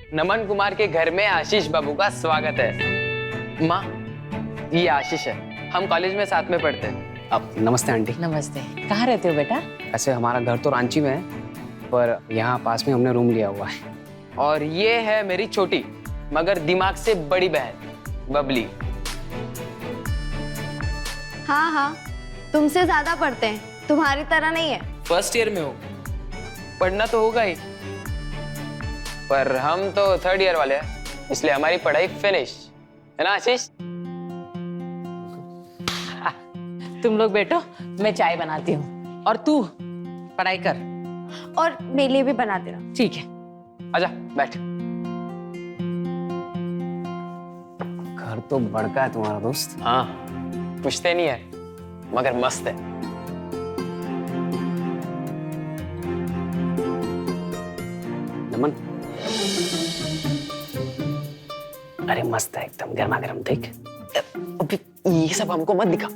नमन कुमार के घर में आशीष बाबू का स्वागत है। माँ, ये आशीष है, हम कॉलेज में साथ में पढ़ते हैं। अब नमस्ते आंटी। नमस्ते। कहाँ रहते हो बेटा? ऐसे हमारा घर तो रांची में है, पर यहाँ पास में हमने रूम लिया हुआ है। और ये है मेरी छोटी मगर दिमाग से बड़ी बहन बबली। हाँ हाँ, तुमसे ज्यादा पढ़ते हैं, तुम्हारी तरह नहीं है। फर्स्ट ईयर में हो, पढ़ना तो होगा ही, पर हम तो थर्ड ईयर वाले हैं, इसलिए हमारी पढ़ाई फिनिश है ना आशीष? तुम लोग बैठो, मैं चाय बनाती हूँ और तू पढ़ाई कर। और मेरे लिए भी बना देना। ठीक है। आजा बैठ। घर तो बड़का है तुम्हारा दोस्त। हाँ, पूछते नहीं है मगर मस्त है। नमन, अरे मस्त है एकदम, गर्मा गर्म। देख अभी ये सब हमको मत दिखा।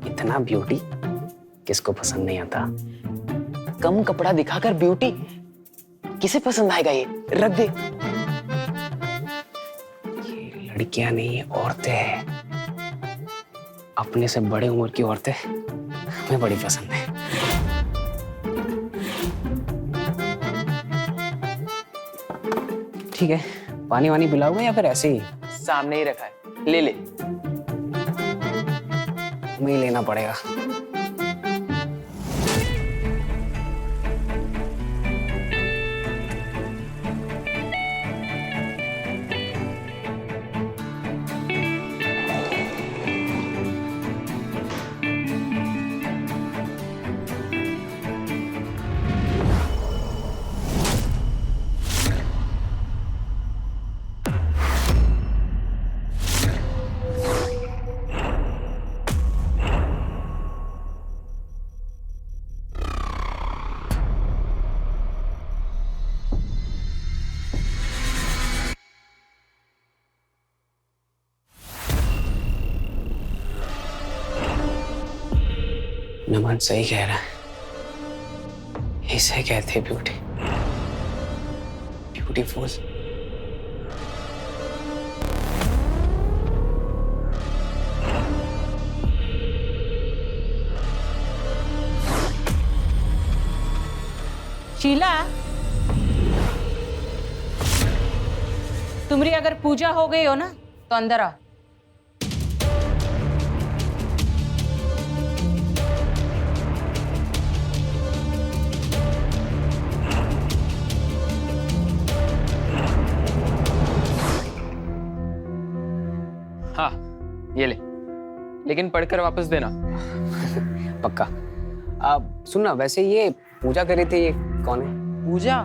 इतना ब्यूटी किसको पसंद नहीं आता। कम कपड़ा दिखाकर ब्यूटी किसे पसंद आएगा? ये रख दे। ये लड़कियां नहीं, औरतें हैं। अपने से बड़े उम्र की औरतें हमें बड़ी पसंद है। ठीक है, पानी वानी पिलाओगे या फिर ऐसे ही? सामने ही रखा है, ले ले। हमें ही लेना पड़ेगा। नमन सही कह रहा है, इसे कहते ब्यूटी, ब्यूटीफुल। शीला, तुम्हारी अगर पूजा हो गई हो ना तो अंदर आओ। हाँ, ये ले, लेकिन पढ़कर वापस देना। पक्का। अब सुनना, वैसे ये पूजा कर रही थी, ये कौन है? पूजा?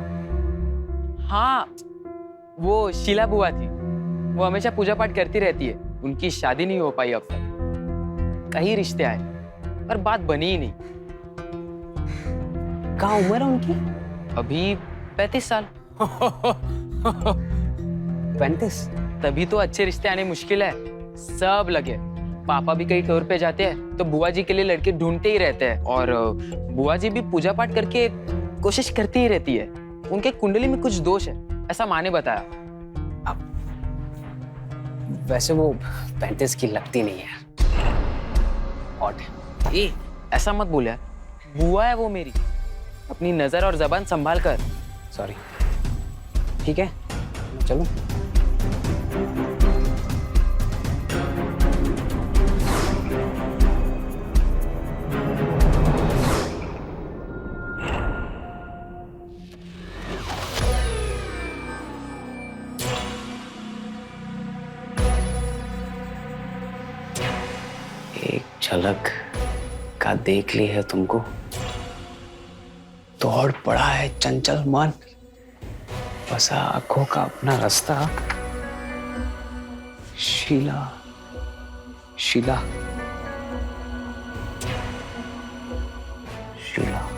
हाँ, वो शीला बुआ थी। वो हमेशा पूजा पाठ करती रहती है। उनकी शादी नहीं हो पाई अब तक। कई रिश्ते आए पर बात बनी ही नहीं। कहाँ उम्र है उनकी? अभी 35 साल। 35? तभी तो अच्छे रिश्ते आने मुश्किल है। सब लगे। पापा भी कहीं टूर पे जाते हैं तो बुआ जी के लिए लड़के ढूंढते ही रहते हैं, और बुआ जी भी पूजा पाठ करके कोशिश करती ही रहती है। उनके कुंडली में कुछ दोष है, ऐसा माँ ने बताया। अब वैसे वो 35 की लगती नहीं है। ऑड है। ए, ऐसा मत बोल यार। बुआ है वो मेरी। अपनी नजर और जबान संभाल कर। सॉरी। ठीक है, चलो। एक झलक का देख ली है तुमको, दौड़ पड़ा है चंचल मन, बसा आंखों का अपना रास्ता। शीला, शीला, शीला।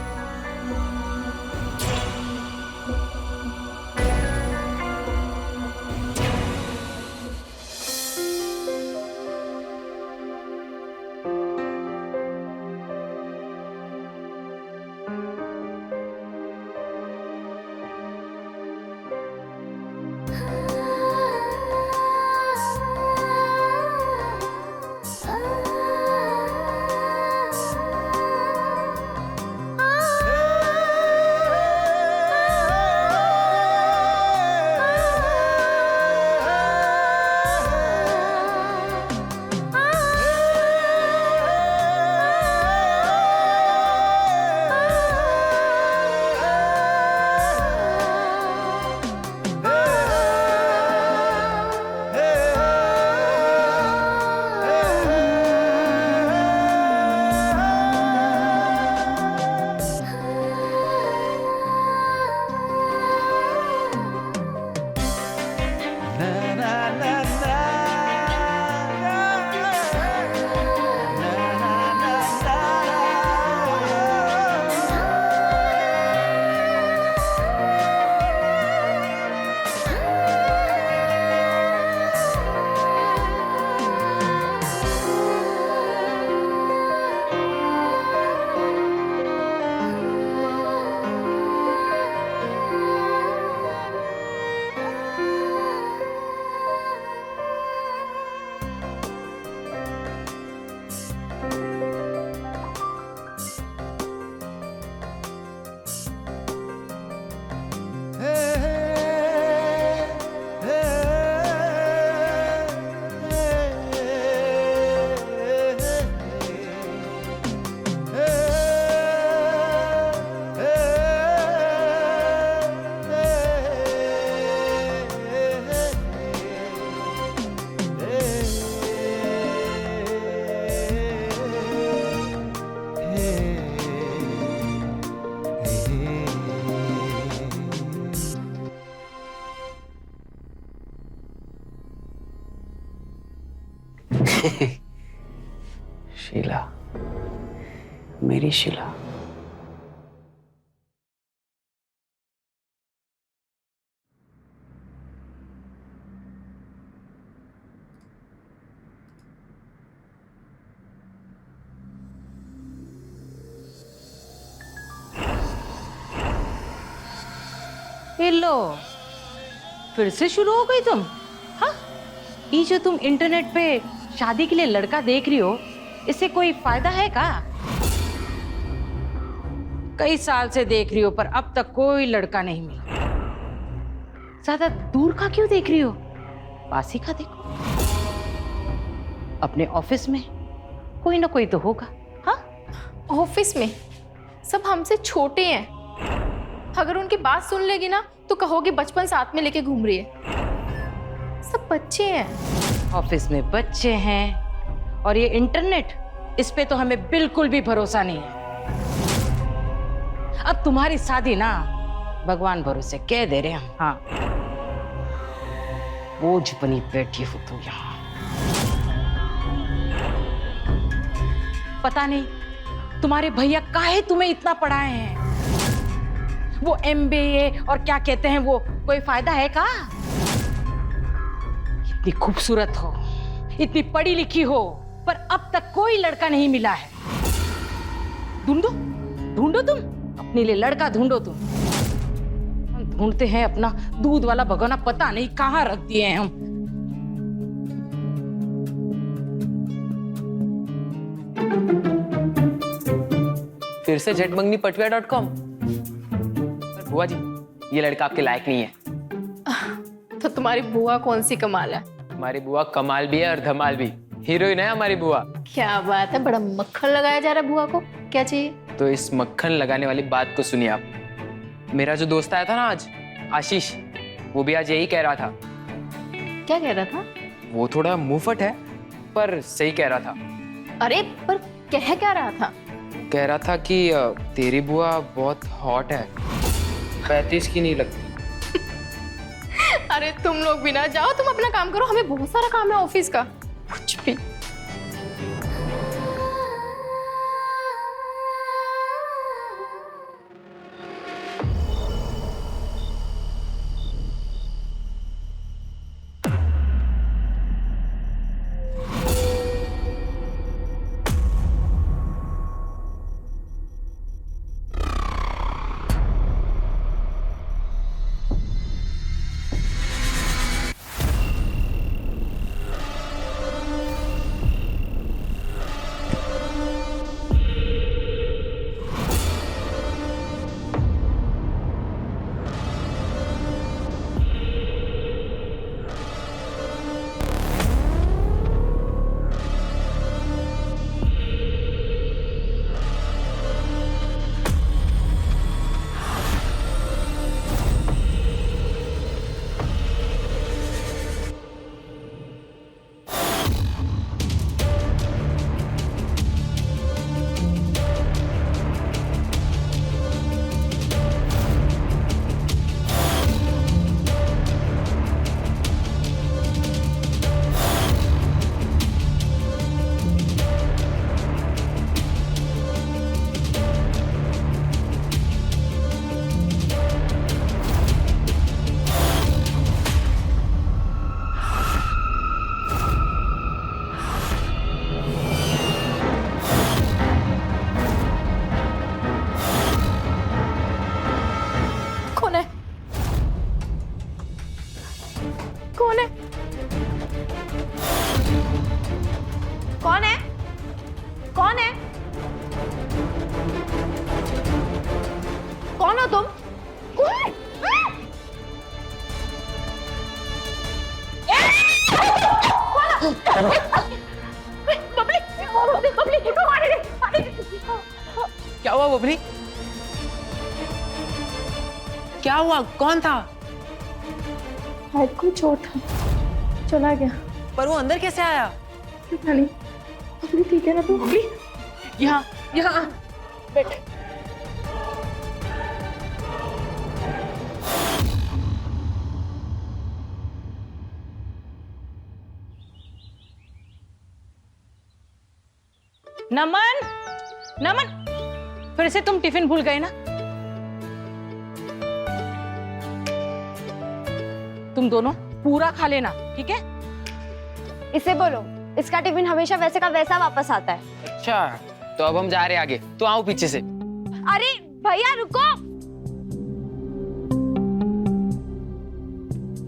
शीला, मेरी शीला। ये लो, फिर से शुरू हो गई तुम? हाँ, ये जो तुम इंटरनेट पे शादी के लिए लड़का देख रही हो, इससे कोई फायदा है का? कई साल से देख रही हो पर अब तक कोई लड़का नहीं मिला। ज्यादा दूर का क्यों देख रही हो? पास ही का देखो। अपने ऑफिस में कोई ना कोई तो होगा। हाँ, ऑफिस में सब हमसे छोटे हैं। अगर उनकी बात सुन लेगी ना तो कहोगे बचपन साथ में लेके घूम रही है। सब बच्चे हैं। ऑफिस में बच्चे हैं और ये इंटरनेट, इस पे तो हमें बिल्कुल भी भरोसा नहीं है। अब तुम्हारी शादी ना भगवान भरोसे कह दे रहे हम। हाँ, बोझ बनी बैठी हो तू यहाँ। पता नहीं तुम्हारे भैया काहे तुम्हें इतना पढ़ाए हैं। वो MBA और क्या कहते हैं वो, कोई फायदा है का? इतनी खूबसूरत हो, इतनी पढ़ी लिखी हो, पर अब तक कोई लड़का नहीं मिला है। ढूंढो ढूंढो, तुम अपने लिए लड़का ढूंढो। तुम हम ढूंढते हैं अपना दूध वाला भगोना, पता नहीं कहाँ रख दिए हैं हम। फिर से झटमंगनीपटुआ.com। बुआ जी, ये लड़का आपके लायक नहीं है। तो तुम्हारी बुआ कौन सी कमाल है? हमारी बुआ कमाल भी है और धमाल भी। हीरोइन है हमारी बुआ। क्या बात है, बड़ा मक्खन लगाया जा रहा है बुआ को। क्या चाहिए? तो इस मक्खन लगाने वाली बात को सुनिए आप। मेरा जो दोस्त आया था ना आज, आशीष, वो भी आज यही कह रहा था। क्या कह रहा था? वो थोड़ा मुंहफट है पर सही कह रहा था। अरे पर कह क्या रहा था? कह रहा था कि तेरी बुआ बहुत हॉट है, 35 की नहीं लगती। अरे तुम लोग भी ना जाओ, तुम अपना काम करो, हमें बहुत सारा काम है ऑफिस का। कुछ भी। कौन है? कौन है? कौन हो तुम? कौन? बबली, बबली, क्या हुआ बबली? क्या हुआ? कौन था? हेड को चोट था, चला गया। पर वो अंदर कैसे आया? पता नहीं। बबली ठीक है ना तू? बबली यहाँ यहाँ बैठ। नमन, नमन, फिर से तुम टिफिन भूल गए ना? तुम दोनों पूरा खा लेना, ठीक है? इसे बोलो, इसका टिफिन हमेशा वैसे का वैसा वापस आता है। अच्छा, तो अब हम जा रहे हैं आगे, तो आओ पीछे से। अरे भैया रुको।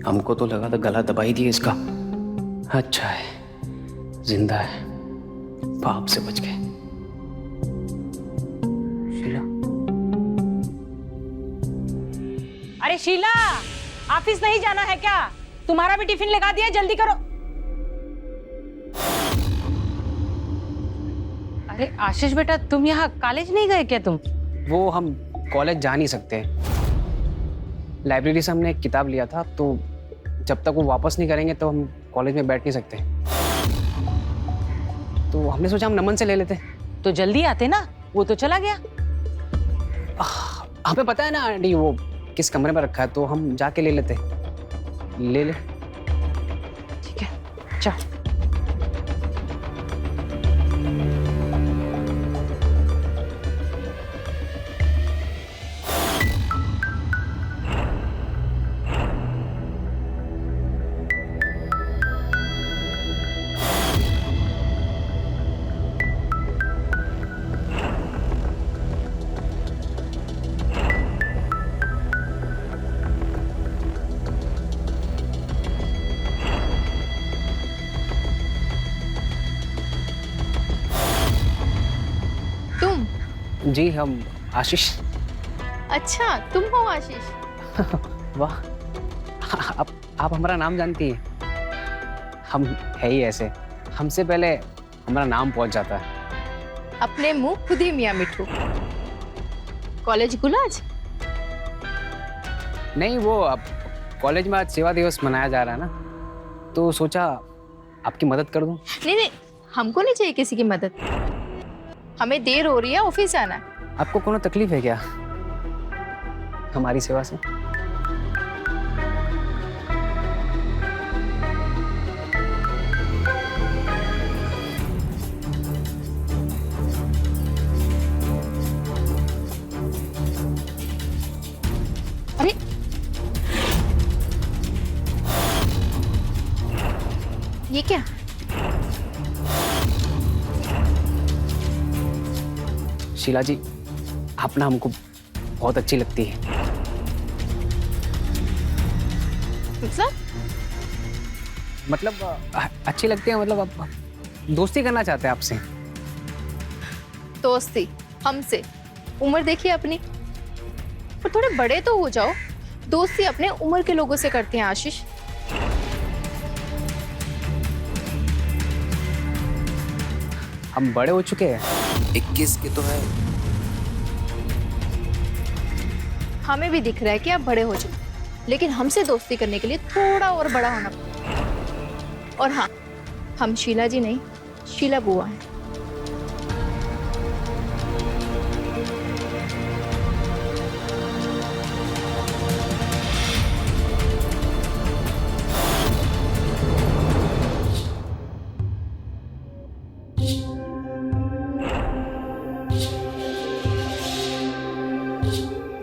हमको तो लगा था गला दबा ही दिया इसका। अच्छा है, जिंदा है, पाप से बच गए। शीला, अरे शीला, ऑफिस नहीं जाना है क्या? तुम्हारा भी टिफिन लगा दिया, जल्दी करो। अरे आशीष बेटा, तुम यहाँ कॉलेज नहीं गए क्या तुम? वो हम कॉलेज जा नहीं सकते। लाइब्रेरी से हमने एक किताब लिया था, तो जब तक वो वापस नहीं करेंगे तो हम कॉलेज में बैठ नहीं सकते। तो हमने सोचा हम नमन से ले लेते। तो जल्दी आते ना, वो तो चला गया। हमें पता है ना आंटी वो किस कमरे में रखा है, तो हम जाके ले लेते। ले ले। ठीक है, चल। तुम? जी, हम आशीष। अच्छा, तुम हो आशीष? वाह, आप हमारा नाम जानती हैं। हम है ही ऐसे, हमसे पहले हमारा नाम पहुंच जाता है। अपने मुंह खुद ही मियाँ मिठू। कॉलेज गुलाज? नहीं, वो अब कॉलेज में आज सेवा दिवस मनाया जा रहा है ना, तो सोचा आपकी मदद कर दूं। नहीं नहीं, हमको नहीं चाहिए किसी की मदद। हमें देर हो रही है, ऑफिस जाना है। आपको कोनो तकलीफ है क्या हमारी सेवा से? अरे ये क्या? शीला जी, आप ना हमको बहुत अच्छी लगती है। मतलब अच्छी लगती है, मतलब आप दोस्ती करना चाहते हैं आपसे। दोस्ती हमसे? उम्र देखिए अपनी, और थोड़े बड़े तो हो जाओ। दोस्ती अपने उम्र के लोगों से करते हैं आशीष। हम बड़े हो चुके हैं। 21 के तो है। हमें भी दिख रहा है कि आप बड़े हो चुके, लेकिन हमसे दोस्ती करने के लिए थोड़ा और बड़ा होना पड़ेगा। और हाँ, हम शीला जी नहीं, शीला बुआ हैं।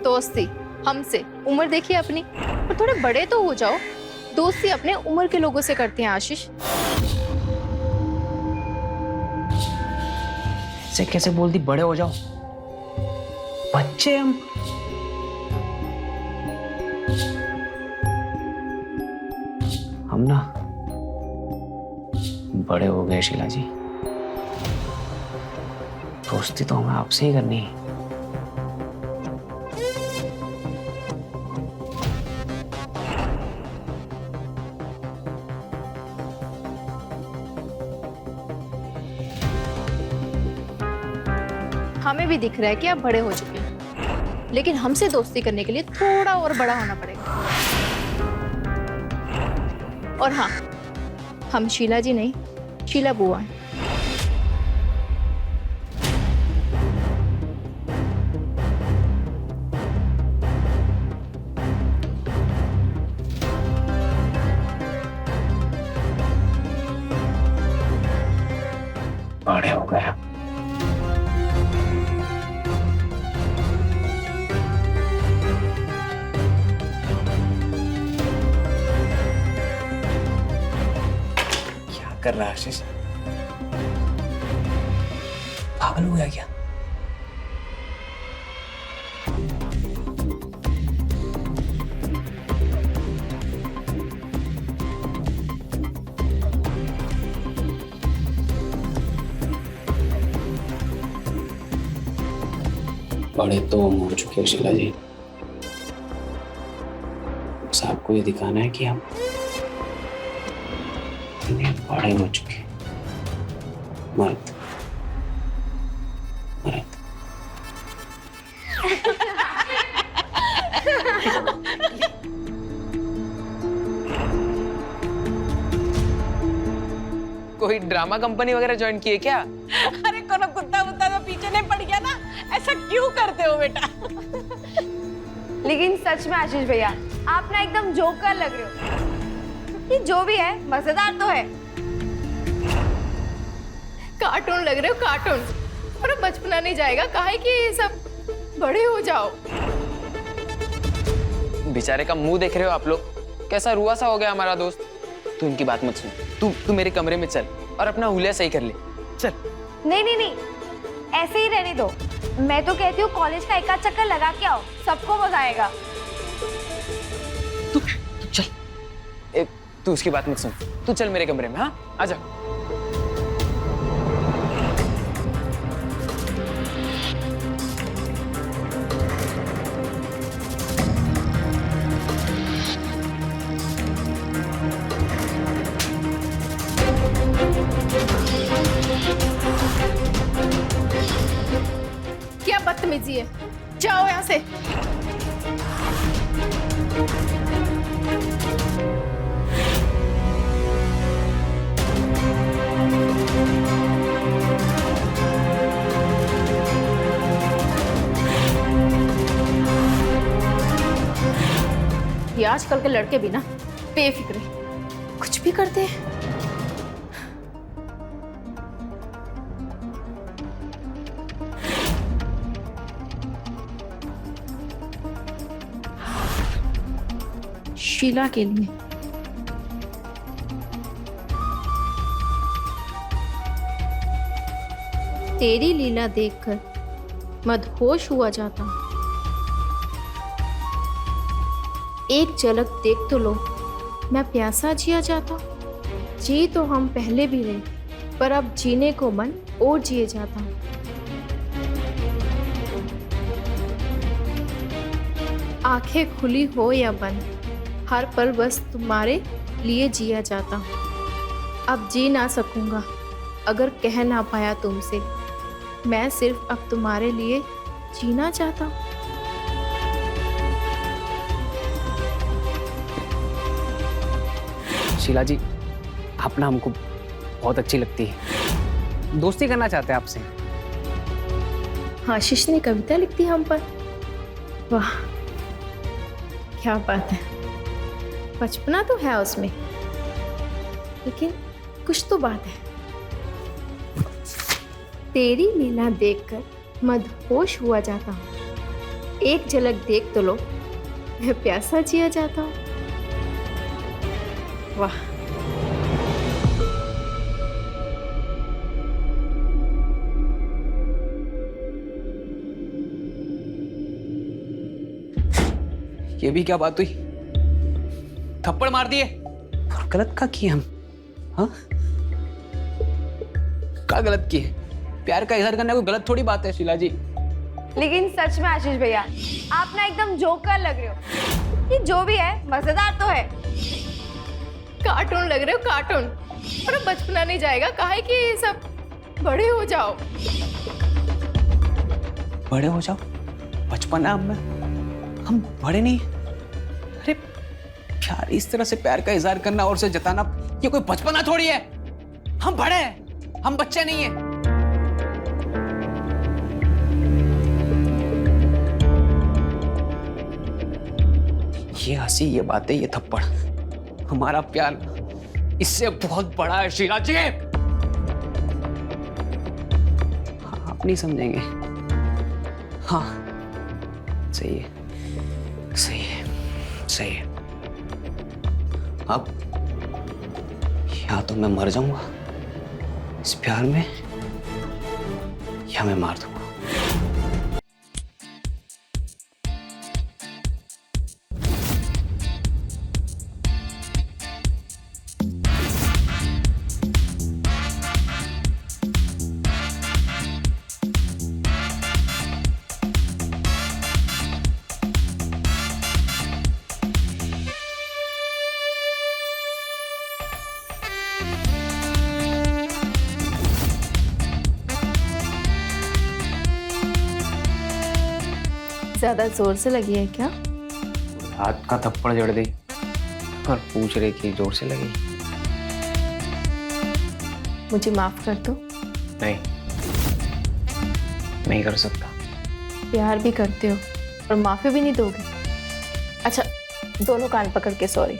दोस्ती हमसे? उम्र देखिए अपनी, और थोड़े बड़े तो हो जाओ। दोस्ती अपने उम्र के लोगों से करते हैं आशीष। ऐसे कैसे बोल दी, बड़े हो जाओ? बच्चे हम ना बड़े हो गए शीला जी। दोस्ती तो हमें आपसे ही करनी है। हमें भी दिख रहा है कि आप बड़े हो चुके हैं, लेकिन हमसे दोस्ती करने के लिए थोड़ा और बड़ा होना पड़ेगा। और हाँ, हम शीला जी नहीं, शीला बुआ हैं। बड़े हो गए। कर रहा है आशीष? पागल हो गया क्या? बड़े तो हम हो चुके हैं शीला जी। बस आपको ये दिखाना है कि हम बड़े हो चुके हैं। मर्द मर्द। कोई ड्रामा कंपनी वगैरह ज्वाइन की है क्या? अरे कोनो कुत्ता वुत्ता तो पीछे नहीं पड़ गया ना, ऐसा क्यों करते हो बेटा? लेकिन सच में आशीष भैया, आप ना एकदम जोकर लग रहे हो। ये जो भी है मजेदार तो है। कार्टून लग रहे हो, कार्टून। पर बचपना नहीं जाएगा, काहे कि सब बड़े हो जाओ। बेचारे का मुंह देख रहे हो आप लोग, कैसा रुआ सा हो गया हमारा दोस्त। तू इनकी बात मत सुन, तू मेरे कमरे में चल और अपना हुलिया सही कर ले। चल। नहीं नहीं नहीं, ऐसे ही रहने दो। मैं तो कहती हूँ कॉलेज का एक आध चक्कर लगा के आओ, सबको मजा आएगा। तू चल। तू उसकी बात मत सुन, तू चल मेरे कमरे में। हाँ, आजा। क्या बदतमीजी है, जाओ यहाँ से। ये आजकल के लड़के भी ना बेफिक्रे, कुछ भी करते हैं। शीला के लिए। तेरी लीला देखकर मदहोश हुआ जाता हूं। एक झलक देख तो लो, मैं प्यासा जिया जाता। जी तो हम पहले भी रहे, पर अब जीने को मन और जिए जाता। आंखें खुली हो या बंद, हर पल बस तुम्हारे लिए जिया जाता। अब जी ना सकूंगा अगर कह ना पाया तुमसे, मैं सिर्फ अब तुम्हारे लिए जीना चाहता हूँ। शीला जी, आप ना हमको बहुत अच्छी लगती है, दोस्ती करना चाहते हैं आपसे। आशीष ने कविता लिख दी हम पर। वाह, क्या बात है। बचपना तो है उसमें, लेकिन कुछ तो बात है। तेरी लीला देखकर मदहोश हुआ जाता हूँ। एक झलक देख तो लो, मैं प्यासा जिया जाता हूँ। वाह, ये भी क्या बात हुई? थप्पड़ मार दिए और गलत का किए हम? हाँ, क्या गलत किए? प्यार का इजहार करना कोई गलत थोड़ी बात है शीला जी। लेकिन सच में आशीष भैया, आप ना एकदम जोकर लग रहे हो। ये जो भी है मजेदार तो है। कार्टून लग रहे हो, कार्टून। पर बचपना नहीं जाएगा, काहे कि सब बड़े हो जाओ। बड़े हो जाओ? बचपना में हम बड़े नहीं। अरे प्यार, इस तरह से प्यार का इजहार करना और से जताना, ये कोई बचपना थोड़ी है। हम बड़े हैं, हम बच्चे नहीं हैं। ये हंसी, ये बातें, ये थप्पड़, हमारा प्यार इससे बहुत बड़ा है शीला जी। आप नहीं समझेंगे। हाँ, सही है, सही है, सही है। अब या तो मैं मर जाऊंगा इस प्यार में, या मैं मार दूंगा। ज्यादा जोर से लगी है क्या? हाथ का थप्पड़ जड़ दी और पूछ रहे कि जोर से लगी। मुझे माफ कर दो। नहीं, नहीं कर सकता। प्यार भी करते हो और माफी भी नहीं दोगे? अच्छा, दोनों कान पकड़ के सॉरी।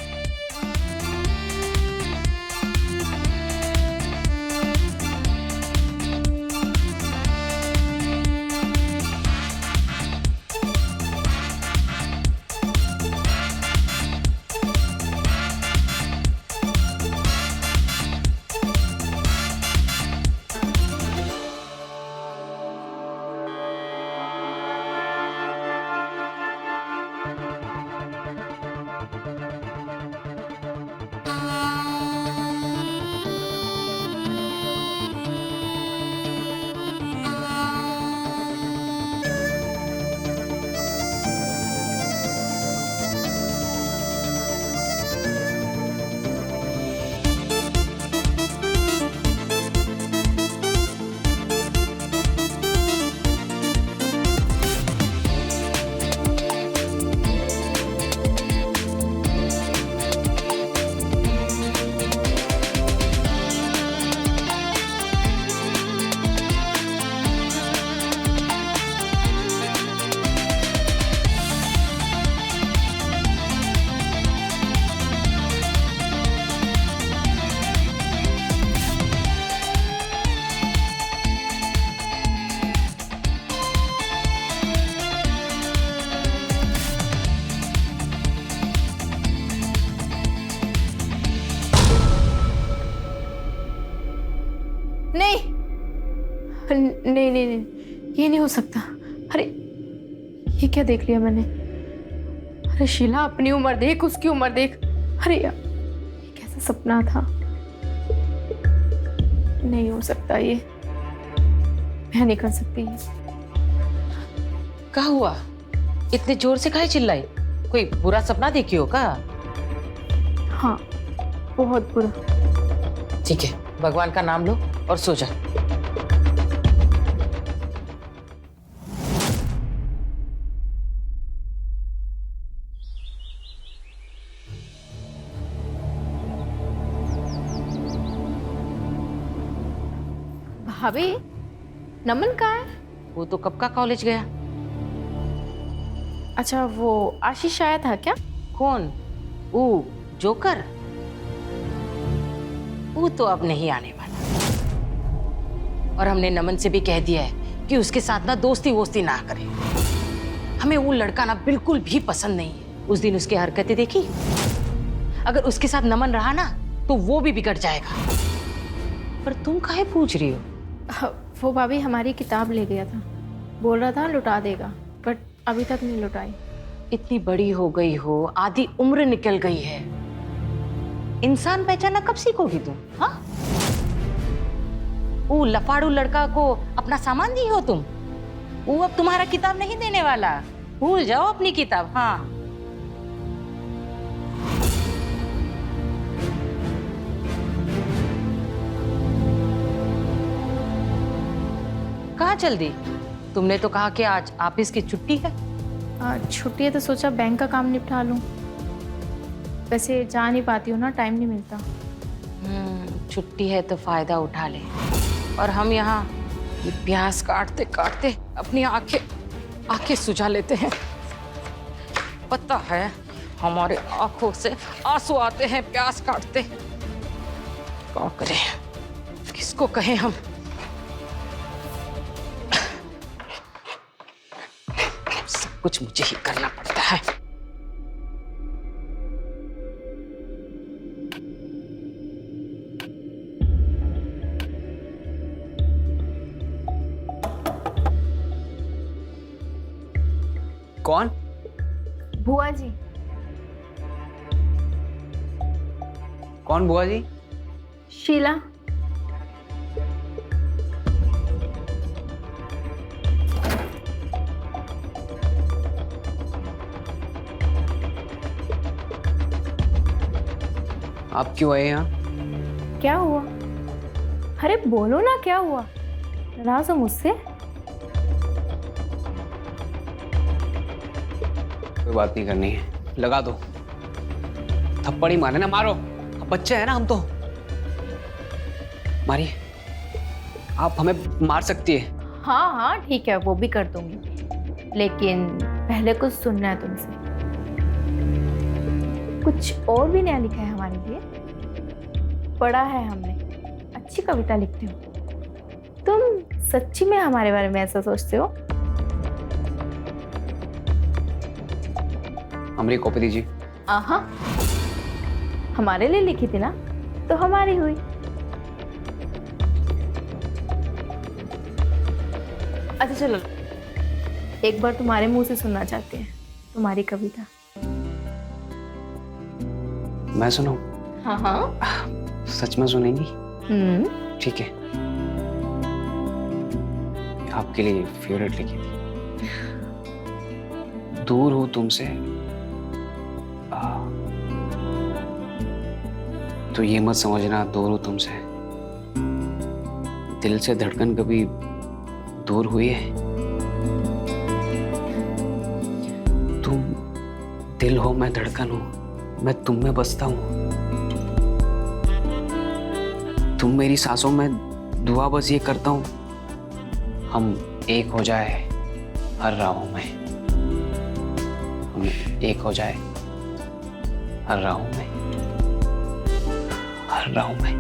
नहीं नहीं नहीं, ये नहीं हो सकता। अरे ये क्या देख लिया मैंने? अरे शीला, अपनी उम्र देख, उसकी उम्र देख। अरे यार, ये कैसा सपना था? नहीं हो सकता ये, मैं नहीं कर सकती ये। क्या हुआ? इतने जोर से काहे चिल्लाई? कोई बुरा सपना देखी हो का? हाँ, बहुत बुरा। ठीक है, भगवान का नाम लो और सो जा। भाभी, नमन कहाँ है? वो तो कब का कॉलेज गया। अच्छा, वो आशीष आया था क्या? कौन? वो जोकर? वो तो अब नहीं आने वाला। और हमने नमन से भी कह दिया है कि उसके साथ ना दोस्ती वोस्ती ना करे। हमें वो लड़का ना बिल्कुल भी पसंद नहीं है। उस दिन उसकी हरकतें देखी? अगर उसके साथ नमन रहा ना तो वो भी बिगड़ जाएगा। पर तुम काहे पूछ रही हो? वो भाभी हमारी किताब ले गया था, बोल रहा था लुटा देगा, बट अभी तक नहीं लुटाई। इतनी बड़ी हो गई हो, आधी उम्र निकल गई है, इंसान पहचानना कब सीखोगी तुम? हाँ, वो लफाड़ू लड़का को अपना सामान दी हो तुम। वो अब तुम्हारा किताब नहीं देने वाला, भूल जाओ अपनी किताब। हाँ, कहाँ चल दी? तुमने तो कहा कि आज ऑफिस की छुट्टी है। छुट्टी है तो सोचा बैंक का काम निपटा लूं। वैसे जा नहीं पाती हूँ ना, टाइम नहीं मिलता। छुट्टी है तो फायदा उठा ले। और हम यहाँ ये प्याज काटते काटते अपनी आंखें सुझा लेते हैं। पता है, हमारे आंखों से आंसू आते हैं प्याज काटते। क्या करें, किसको कहें हम? सब कुछ मुझे ही करना पड़ता है। कौन? बुआ जी। कौन बुआ जी? शीला। आप क्यों आए यहाँ? क्या हुआ? अरे बोलो ना, क्या हुआ? नाराज हो मुझसे? कोई बात नहीं करनी है, लगा दो। थप्पड़ ही मारे ना, मारो। अब बच्चे हैं ना हम तो। मारिए। आप हमें मार सकती है। हाँ हाँ ठीक है, वो भी कर दूंगी, लेकिन पहले कुछ सुनना है तुमसे। कुछ और भी नया लिखा है हमारे लिए, पढ़ा है हमने। अच्छी कविता लिखते हो तुम। सच्ची में हमारे बारे में ऐसा सोचते हो? हमारी कॉपी दीजिए। आहा, हमारे लिए लिखी थी ना, तो हमारी हुई। अच्छा चलो, एक बार तुम्हारे मुंह से सुनना चाहते हैं तुम्हारी कविता। मैं सुनाऊं? हाँ हाँ। सच में सुनेंगी? ठीक है। आपके लिए फेवरेट लिखी थी। दूर हूं तुमसे, तो ये मत समझना दूर हूं तुमसे। दिल से धड़कन कभी दूर हुई है? तुम दिल हो, मैं धड़कन हूं, मैं तुम में बसता हूं। तुम मेरी सांसों में, दुआ बस ये करता हूं, हम एक हो जाए हर राहों में। हम एक हो जाए हर राहों में, हर राहों में।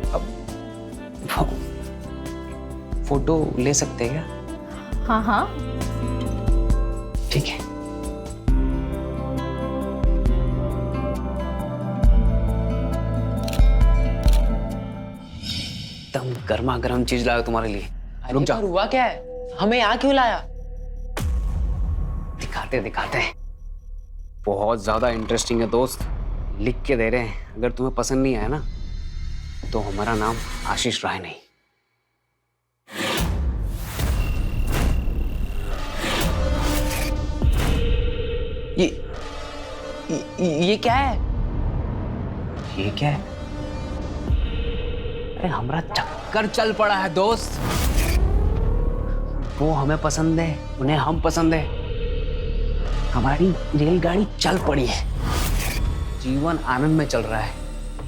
अब फोटो ले सकते हैं क्या? हाँ हाँ। ठीक है। एकदम गर्मा गर्म चीज लाया तुम्हारे लिए। रुक जा। पर हुआ क्या है? हमें यहाँ क्यों लाया? दिखाते दिखाते। बहुत ज्यादा इंटरेस्टिंग है दोस्त, लिख के दे रहे हैं। अगर तुम्हें पसंद नहीं आया ना, तो हमारा नाम आशीष राय नहीं। ये क्या है? ये क्या है? अरे हमारा चक्कर चल पड़ा है दोस्त। वो हमें पसंद है, उन्हें हम पसंद है। हमारी रेलगाड़ी चल पड़ी है। जीवन आनंद में चल रहा है,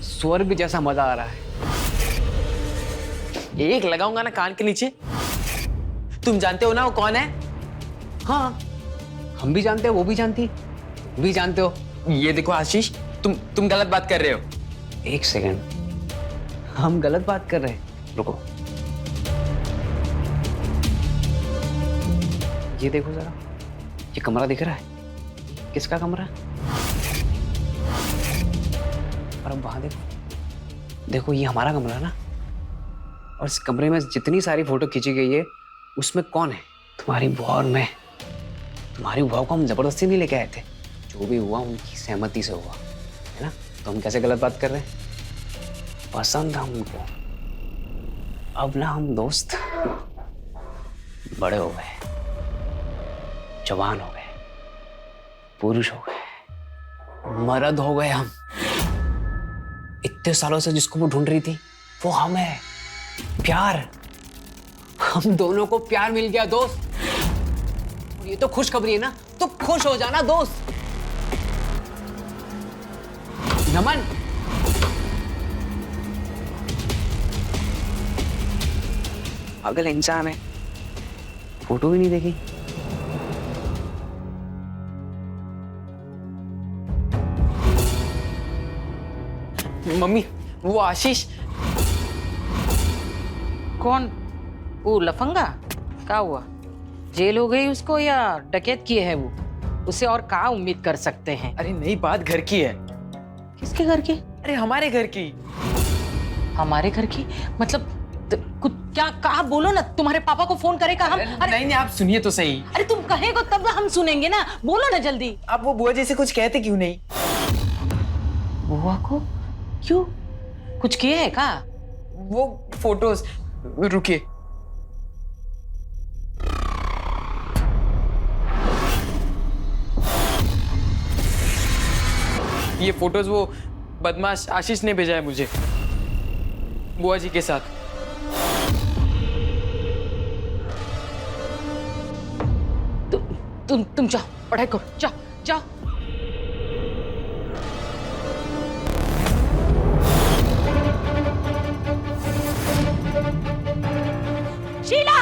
स्वर्ग जैसा मजा आ रहा है। एक लगाऊंगा ना कान के नीचे। तुम जानते हो ना वो कौन है? हाँ, हम भी जानते हैं, वो भी जानती, भी जानते हो। ये देखो आशीष, तुम गलत बात कर रहे हो। एक सेकंड, हम गलत बात कर रहे हैं? रुको, ये देखो जरा, ये कमरा दिख रहा है? किसका कमरा है? और अब वहां देखो, देखो ये हमारा कमरा है ना। और इस कमरे में जितनी सारी फोटो खींची गई है, उसमें कौन है? तुम्हारी बुआ और मैं। तुम्हारी बुआ को हम जबरदस्ती नहीं लेके आए थे, जो भी हुआ उनकी सहमति से हुआ है ना। तो हम कैसे गलत बात कर रहे हैं? पसंद है हमको। अब ना हम दोस्त बड़े हो गए, जवान हो गए, पुरुष हो गए, मर्द हो गए हम। इतने सालों से जिसको वो ढूंढ रही थी, वो हम है। प्यार, हम दोनों को प्यार मिल गया दोस्त। और ये तो खुशखबरी है ना, तो खुश हो जाना दोस्त। नमन, पागल इंसान है, फोटो भी नहीं देखी। मम्मी, वो आशीष। कौन? वो लफंगा? क्या हुआ? जेल हो गई उसको या डकैत किए है वो? उसे और क्या उम्मीद कर सकते हैं? अरे नहीं, बात घर की है। किसके घर की? अरे हमारे घर की। हमारे घर की मतलब? कुछ क्या कहा बोलो ना, तुम्हारे पापा को फोन करेगा हम। अरे नहीं नहीं, आप सुनिए तो सही। अरे तुम कहेगो तब हम सुनेंगे ना, बोलो ना जल्दी। आप वो बुआ जी से कुछ कहते क्यों नहीं? बुआ को क्यों, कुछ किए है का? वो फोटोज, रुकिए। ये फोटोज वो बदमाश आशीष ने भेजा है मुझे, बुआ जी के साथ। तुम जाओ, पढ़ाई करो, जाओ जाओ। शीला,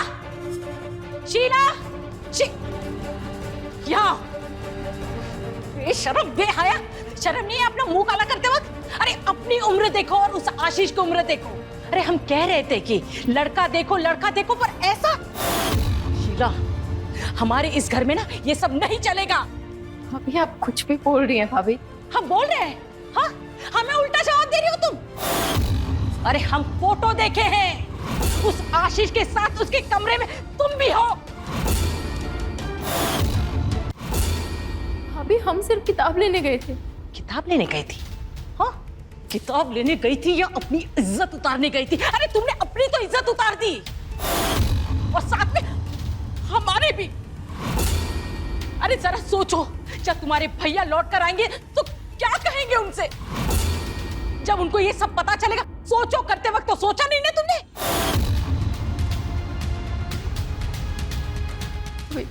शीला, यहाँ शर्म, बेहया, शर्म नहीं है अपना मुंह काला करते वक्त? अरे अपनी उम्र देखो और उस आशीष की उम्र देखो। अरे हम कह रहे थे कि लड़का देखो पर ऐसा। शीला, हमारे इस घर में ना ये सब नहीं चलेगा। भाभी आप कुछ भी बोल रही हैं भाभी। हम बोल रहे हैं, हाँ? हमें उल्टा जवाब दे रही हो तुम। अरे हम फोटो देखे हैं उस आशीष के साथ, उसके कमरे में तुम भी हो। भाभी हम सिर्फ किताब लेने गए थे। किताब लेने गई थी? हाँ, किताब लेने गई थी या अपनी इज्जत उतारने गई थी? अरे तुमने अपनी तो इज्जत उतार दी और साथ में हमारे भी। अरे जरा सोचो, जब तुम्हारे भैया लौट कर आएंगे तो क्या कहेंगे उनसे? जब उनको ये सब पता चलेगा। सोचो, करते वक्त तो सोचा नहीं ना तुमने?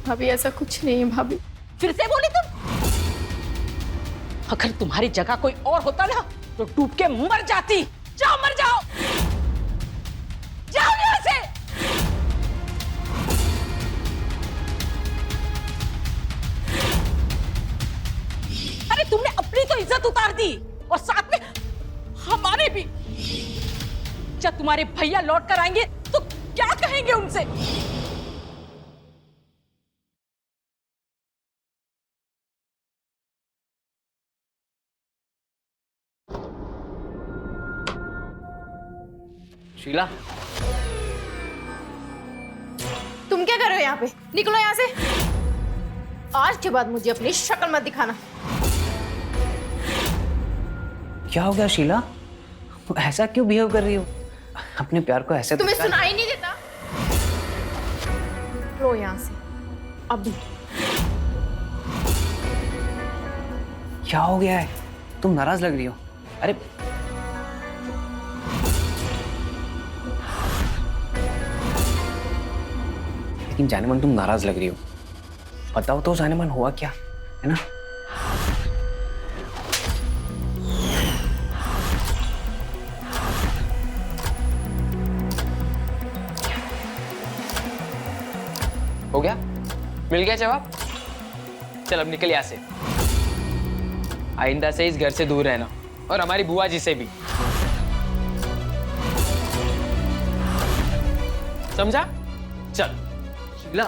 भाभी ऐसा कुछ नहीं है भाभी। फिर से बोली तुम? अगर तुम्हारी जगह कोई और होता ना तो डूब के मर जाती। जाओ, मर जाओ, जाओ यहां से। अरे तुमने अपनी तो इज्जत उतार दी और साथ में हमारे भी। जब तुम्हारे भैया लौट कर आएंगे तो क्या कहेंगे उनसे? शीला, तुम क्या कर रहे हो यहाँ पे? निकलो यहाँ से। आज के बाद मुझे अपनी शक्ल मत दिखाना। क्या हो गया शीला, ऐसा क्यों बिहेव कर रही हो? अपने प्यार को ऐसे तुम्हें सुनाई नहीं देता? रो यहाँ से अभी। क्या हो गया है? तुम नाराज लग रही हो। अरे लेकिन जानेमन तुम नाराज लग रही हो। बताओ तो जानेमन, हुआ क्या है ना? हो गया? मिल गया जवाब? चल अब निकल यहाँ से। आइंदा से इस घर से दूर रहना, और हमारी बुआ जी से भी। समझा? चल। शीला,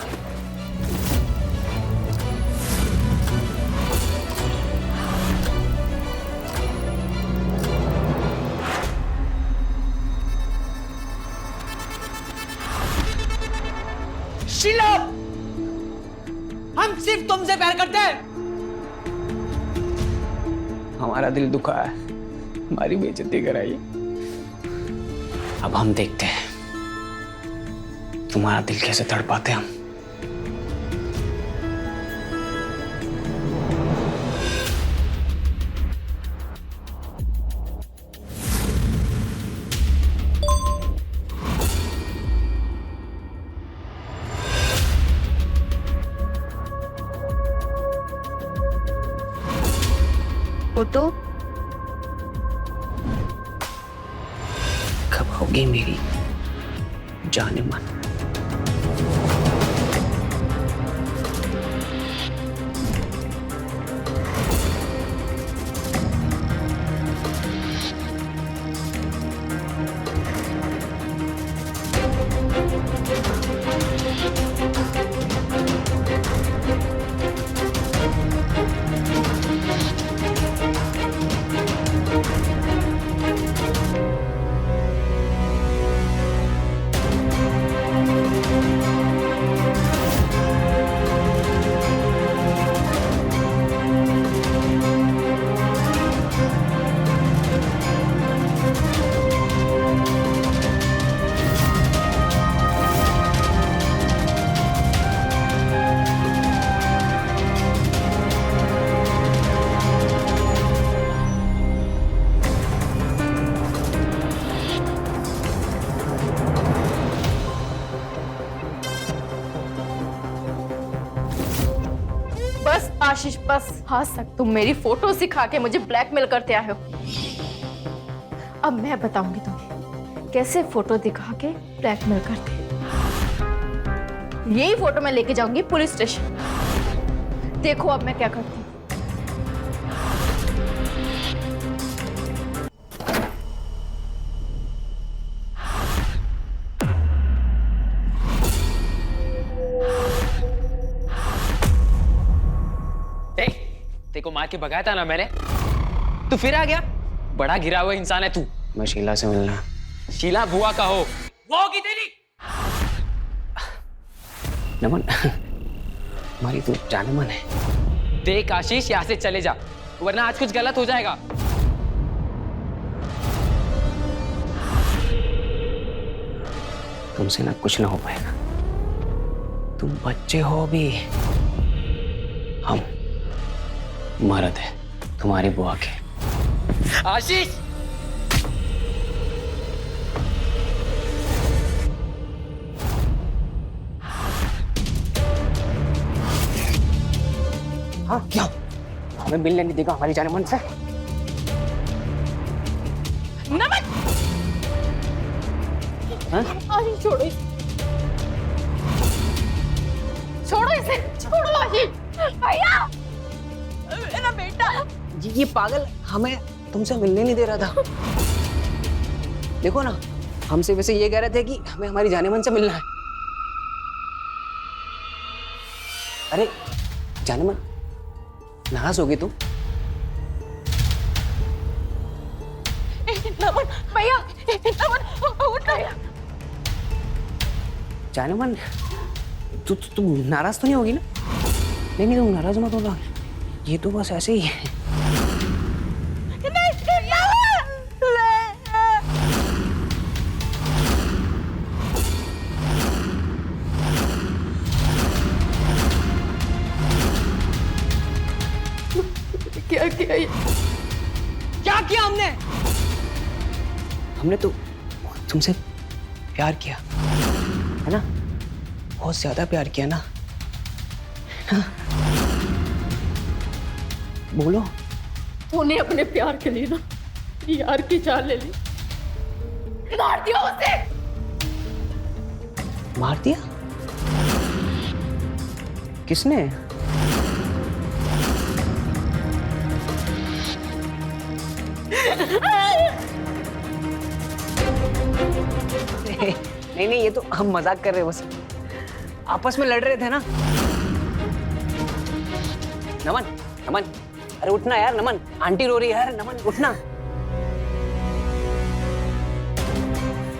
शीला, हम सिर्फ तुमसे प्यार करते हैं। हमारा दिल दुखा है, हमारी बेइज्जती कराई। अब हम देखते हैं तुम्हारा दिल कैसे तड़पाते हम। वो तो कब होगी मेरी जानेमन? आशीष बस, आज तक तुम मेरी फोटो सिखा के मुझे ब्लैकमेल करते आए हो। अब मैं बताऊंगी तुम्हें कैसे फोटो दिखा के ब्लैकमेल करते हैं। यही फोटो मैं लेके जाऊंगी पुलिस स्टेशन। देखो अब मैं क्या करती हूँ। तेको मार के भगाया था ना मैंने, तू फिर आ गया। बड़ा गिरा हुआ इंसान है तू। मैं शीला से मिलना। शीला बुआ का हो, वो होगी तेरी। नमन, हमारी तो जाने मन है। देख आशीष, यहाँ से चले जा, वरना आज कुछ गलत हो जाएगा। तुमसे ना कुछ ना हो पाएगा। तुम बच्चे हो अभी, हम मर्द है तुम्हारी बुआ के। आशीष, हाँ क्या हमें मिलने नहीं देगा हमारी जाने मन से? नमन, हाँ? आशीष छोड़ो इसे, छोड़ो इसे, छोड़ो आशीष। भैया, मेरा बेटा। ये पागल हमें तुमसे मिलने नहीं दे रहा था। देखो ना, हमसे वैसे ये कह रहे थे कि हमें हमारी जाने मन से मिलना है। अरे जाने मन, नाराज होगी तुम? नमन भैया, नमन उठ भैया। जाने मन, तुम नाराज तो नहीं होगी ना? नहीं तुम नाराज मत होना, ये तो बस ऐसे ही है। क्या किया ये? क्या किया हमने? हमने तो तुमसे प्यार किया है ना, बहुत ज्यादा प्यार किया ना। हाँ? बोलो। तूने अपने प्यार के लिए ना यार की जान ले ली, मार दिया उसे। मार दिया? किसने? नहीं ये तो हम मजाक कर रहे हैं, बस आपस में लड़ रहे थे ना। नमन, नमन, अरे उठना यार नमन, आंटी रो रही है यार। नमन उठना,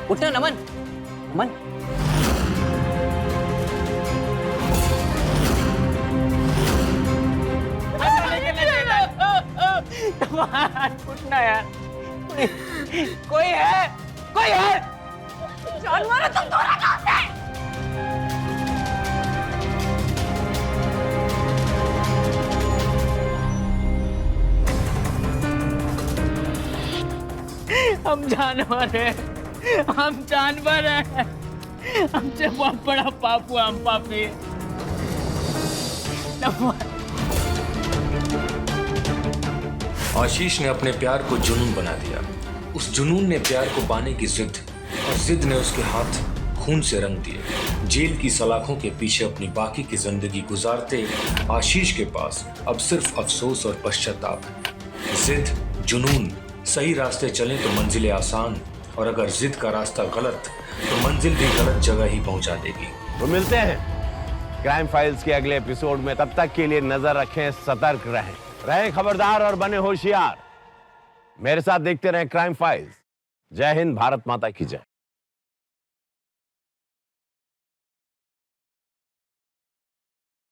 उठना नमन, नमन। उठना यार, कोई है, कोई है। जानवर तुम दोनों कहां से? हम जानवर हैं, हम जानवर हैं। हमसे बहुत बड़ा पाप हुआ, हम पापी। आशीष ने अपने प्यार को जुनून बना दिया। उस जुनून ने प्यार को पाने की जिद, और जिद ने उसके हाथ खून से रंग दिए। जेल की सलाखों के पीछे अपनी बाकी की जिंदगी गुजारते आशीष के पास अब सिर्फ अफसोस और पश्चाताप है। जिद, जुनून सही रास्ते चलें तो मंजिलें आसान, और अगर जिद का रास्ता गलत तो मंजिल भी गलत जगह ही पहुंचा देगी। तो मिलते हैं क्राइम फाइल्स के अगले एपिसोड में। तब तक के लिए नजर रखें, सतर्क रहें खबरदार और बने होशियार। मेरे साथ देखते रहें क्राइम फाइल्स। जय हिंद, भारत माता की जय।